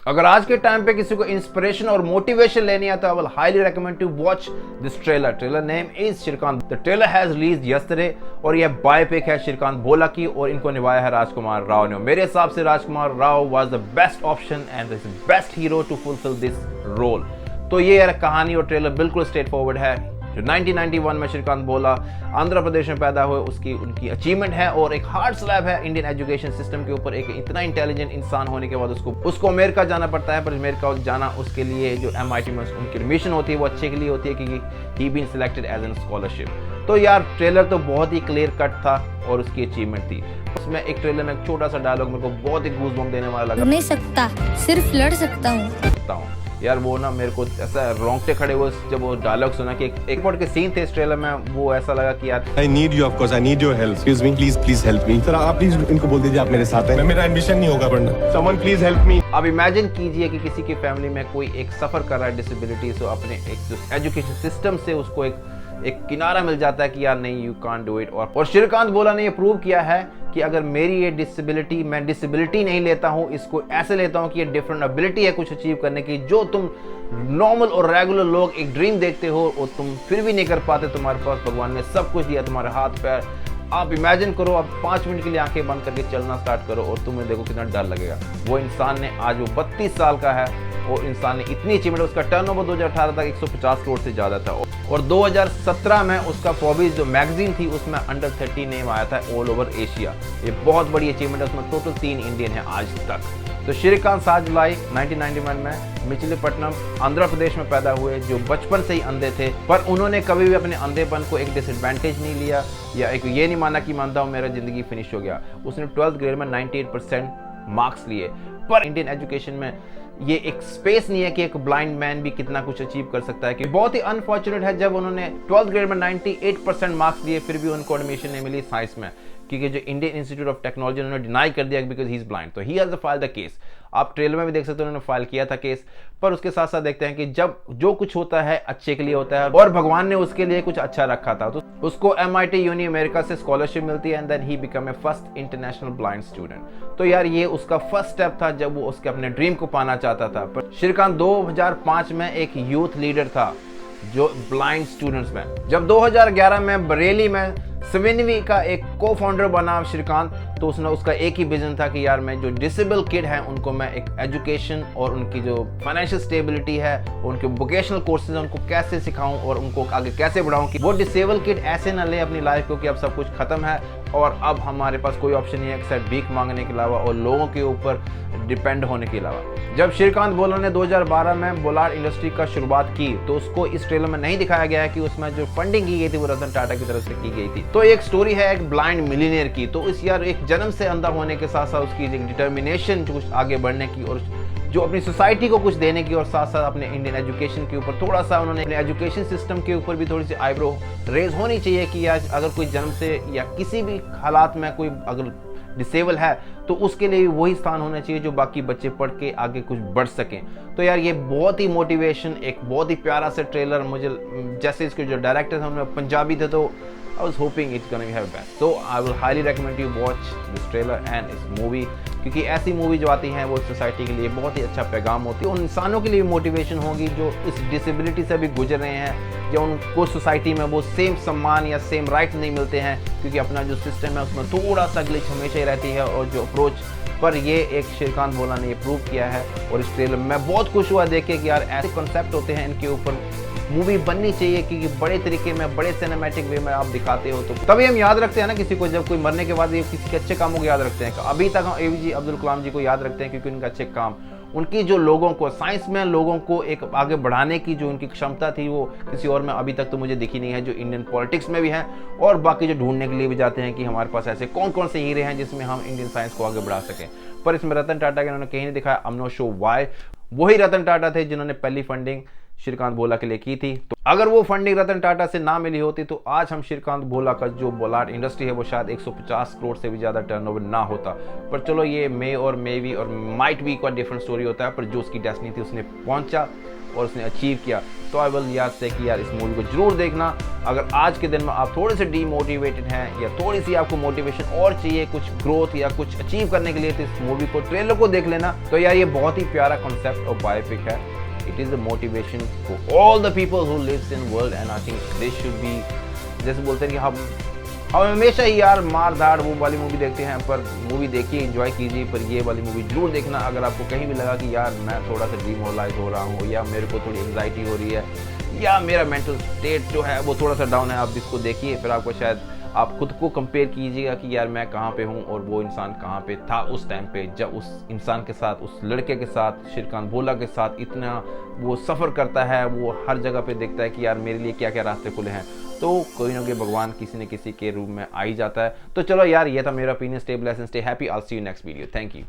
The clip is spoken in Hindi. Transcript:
अगर आज के टाइम पे किसी को इंस्पिरेशन और मोटिवेशन लेनी है तो I will highly recommend to watch this trailer name is Srikanth. The trailer has released yesterday और यह बायोपिक है श्रीकांत बोला की और इनको निभाया है राजकुमार राव ने। मेरे हिसाब से Rajkummar Rao was the best option and the best hero to fulfil this role. तो ये कहानी और ट्रेलर बिल्कुल स्ट्रेट फॉरवर्ड है। जो 1991 में श्रीकांत बोला आंध्र प्रदेश में पैदा हुए उनकी अचीवमेंट है और एक हार्ड स्लैब है इंडियन एजुकेशन सिस्टम के ऊपर। एक इतना इंटेलिजेंट इंसान होने के बाद उसको अमेरिका जाना पड़ता है, पर अमेरिका जाना उसके लिए जो MIT में उनकी मिशन होती है वो अच्छे के लिए होती है क्योंकि he been selected as an scholarship. तो यार ट्रेलर तो बहुत ही क्लियर कट था और उसकी अचीवमेंट थी। उसमें एक ट्रेलर में एक छोटा सा डायलॉग मेरे को बहुत ही गूज़बम्प देने वाला लगा। नहीं सकता, सिर्फ लड़ सकता हूँ यार वो ना मेरे को ऐसा रोंगटे खड़े हुए जब वो डायलॉग सुना कि एक पॉट के सीन थे इस ट्रेलर में, वो ऐसा लगा कि यार I need you of course, I need your help. Excuse me, please help me. Sir आप प्लीज इनको बोल दीजिए आप मेरे साथ हैं। मेरा एम्बिशन नहीं होगा पढ़ना। Someone please help me. अब इमेजिन कीजिए कि किसी की फैमिली में कोई एक सफर कर रहा है डिसेबिलिटी से, अपने एक एजुकेशन सिस्टम से उसको एक किनारा मिल जाता है कि यार नहीं यू कांट डू इट। और श्रीकांत बोला ने ये प्रूव किया है कि अगर मेरी ये डिसेबिलिटी, मैं डिसेबिलिटी नहीं लेता हूँ, इसको ऐसे लेता हूँ कि ये डिफरेंट एबिलिटी है कुछ अचीव करने की, जो तुम नॉर्मल और रेगुलर लोग एक ड्रीम देखते हो और तुम फिर भी नहीं कर पाते। तुम्हारे पास भगवान ने सब कुछ दिया, तुम्हारे हाथ पैर। आप इमेजिन करो, आप 5 मिनट के लिए आंखें बंद करके चलना स्टार्ट करो और तुम्हें देखो कितना डर लगेगा। वो इंसान ने आज वो 32 साल का है और इंसान ने इतनी अचीवमेंट, उसका टर्नओवर 2018 तक 150 करोड़ से ज़्यादा था और 2017 में उसका फॉर्ब्स जो मैगजीन थी उसमें अंडर 30 नेम आया था ऑल ओवर एशिया। ये बहुत बड़ी अचीवमेंट है। उसमें टोटल 3 इंडियन है आज तक। तो श्रीकांत 7 जुलाई 1991 में मिचिलीपट्टनम आंध्र प्रदेश में पैदा हुए, जो बचपन से ही अंधे थे, पर उन्होंने कभी भी अपने अंधेपन को एक डिसएडवांटेज नहीं लिया या एक ये नहीं माना कि मानता हूँ मेरा जिंदगी फिनिश हो गया। उसने 12th ग्रेड में 98% मार्क्स लिए। पर इंडियन एजुकेशन में ये एक स्पेस नहीं है कि एक ब्लाइंड मैन भी कितना कुछ अचीव कर सकता है। कि बहुत ही अनफॉर्चुनेट है जब उन्होंने 12th ग्रेड में 98% मार्क्स लिए फिर भी उनको एडमिशन नहीं मिली साइंस में, क्योंकि जो इंडियन इंस्टीट्यूट ऑफ टेक्नोलॉजी उन्होंने डिनाई कर दिया बिकॉज ही इज ब्लाइंड। तो he has file the case. आप ट्रेलर में भी देख सकते हो उन्होंने फाइल किया था केस। पर उसके साथ साथ देखते हैं कि जब जो कुछ होता है अच्छे के लिए होता है और भगवान ने उसके लिए कुछ अच्छा रखा था। तो उसको MIT यूनी अमेरिका से स्कॉलरशिप मिलती है and then he become a first international blind student. तो यार ये उसका फर्स्ट स्टेप था जब वो उसके अपने ड्रीम को पाना चाहता था। पर श्रीकांत 2005 में एक यूथ लीडर था जो ब्लाइंड स्टूडेंट्स में। जब 2011 में बरेली में स्विनवी का एक को फाउंडर बना श्रीकांत, तो उसने उसका एक ही विजन था कि यार मैं जो डिसेबल किड हैं उनको मैं एक एजुकेशन और उनकी जो फाइनेंशियल स्टेबिलिटी है, उनके वोकेशनल कोर्सेज हैं, उनको कैसे सिखाऊं और उनको आगे कैसे बढ़ाऊं कि वो डिसेबल किड ऐसे ना ले अपनी लाइफ को कि अब सब कुछ खत्म है और अब हमारे पास कोई ऑप्शन नहीं है एक्सेप्ट भीख मांगने के अलावा और लोगों के ऊपर डिपेंड होने के अलावा। जब श्रीकांत बोला ने 2012 में बोलार्ड इंडस्ट्री का शुरुआत की तो उसको इस ट्रेलर में नहीं दिखाया गया है कि उसमें जो फंडिंग की गई थी वो रतन टाटा की तरफ से की गई थी। तो एक स्टोरी है एक ब्लाइंड मिलीनियर की। तो इस यार एक जन्म से अंधा होने के साथ साथ उसकी एक डिटर्मिनेशन जो कुछ आगे बढ़ने की और जो अपनी सोसाइटी को कुछ देने की और साथ साथ अपने इंडियन एजुकेशन के ऊपर थोड़ा सा उन्होंने अपने एजुकेशन सिस्टम के ऊपर भी थोड़ी सी आईब्रो रेज होनी चाहिए कि आज अगर कोई जन्म से या किसी भी हालात में कोई अगर डिसेबल है तो उसके लिए वही स्थान होना चाहिए जो बाकी बच्चे पढ़ के आगे कुछ बढ़ सकें। तो यार ये बहुत ही मोटिवेशन, एक बहुत ही प्यारा सा ट्रेलर। मुझे जैसे इसके जो डायरेक्टर थे उन्होंने पंजाबी थे तो I was hoping it's gonna have best. So I will highly recommend you watch this trailer and this movie, क्योंकि ऐसी मूवी जो आती हैं वो सोसाइटी के लिए बहुत ही अच्छा पैगाम होती है। उन इंसानों के लिए मोटिवेशन होगी जो इस डिसेबिलिटी से भी गुजर रहे हैं, या उनको सोसाइटी में वो सेम सम्मान या सेम राइट नहीं मिलते हैं क्योंकि अपना जो सिस्टम है उसमें थोड़ा सा ग्लिच हमेशा ही रहती है। और जो अप्रोच पर ये एक श्रीकांत बोला ने ये प्रूव किया है और इस ट्रेलर में मैं बहुत खुश हुआ देख के कि यार ऐसे कॉन्सेप्ट होते हैं इनके ऊपर मूवी बननी चाहिए क्योंकि बड़े तरीके में बड़े सिनेमैटिक वे में आप दिखाते हो तो तभी हम याद रखते हैं ना किसी को। जब कोई मरने के बाद ये किसी के अच्छे कामों को याद रखते हैं। अभी तक हम APJ अब्दुल कलाम जी को याद रखते हैं क्योंकि उनके अच्छे काम, उनकी जो लोगों को साइंस में लोगों को एक आगे बढ़ाने की जो उनकी क्षमता थी वो किसी और में अभी तक तो मुझे दिखी नहीं है, जो इंडियन पॉलिटिक्स में भी हैं और बाकी जो ढूंढने के लिए भी जाते हैं कि हमारे पास ऐसे कौन कौन से हीरे हैं जिसमें हम इंडियन साइंस को आगे बढ़ा सकें। पर इसमें रतन टाटा के उन्होंने कहीं नहीं दिखाया। I'm not sure why। वही रतन टाटा थे जिन्होंने पहली फंडिंग श्रीकांत बोला के लिए की थी। तो अगर वो फंडिंग रतन टाटा से ना मिली होती तो आज हम श्रीकांत बोला का जो बोलार्ड इंडस्ट्री है वो शायद 150 करोड़ से भी ज़्यादा टर्नओवर ना होता। पर चलो ये मे और मे बी और माइट भी कोई डिफरेंट स्टोरी होता है, पर जो उसकी डेस्टिनी थी उसने पहुंचा और उसने अचीव किया। तो आई विल याद से कि यार इस मूवी को जरूर देखना। अगर आज के दिन में आप थोड़े से डीमोटिवेटेड हैं या थोड़ी सी आपको मोटिवेशन और चाहिए कुछ ग्रोथ या कुछ अचीव करने के लिए, तो इस मूवी को ट्रेलर को देख लेना। तो यार ये बहुत ही प्यारा कॉन्सेप्ट और बायोपिक है। It is a motivation for all the people who lives in world and I think this should be, जैसे बोलते हैं कि हम हमेशा ही यार मार धाड़ वो वाली मूवी देखते हैं, पर मूवी देखिए, एंजॉय कीजिए, पर ये वाली मूवी जरूर देखना। अगर आपको कहीं भी लगा कि यार मैं थोड़ा सा डिमोरलाइज हो रहा हूँ या मेरे को थोड़ी एंजाइटी हो रही है या मेरा मेंटल स्टेट जो है वो थोड़ा सा डाउन है, आप इसको देखिए, फिर आपको शायद आप खुद को कंपेयर कीजिएगा कि यार मैं कहाँ पे हूँ और वो इंसान कहाँ पे था उस टाइम पे, जब उस इंसान के साथ, उस लड़के के साथ, श्रीकांत भोला के साथ इतना वो सफ़र करता है, वो हर जगह पे देखता है कि यार मेरे लिए क्या क्या रास्ते खुले हैं। तो कोई ना कोई भगवान किसी न किसी के रूप में आ ही जाता है। तो चलो यार, ये था मेरा opinion. Stay blessed and stay happy. I will see you next video. Thank you.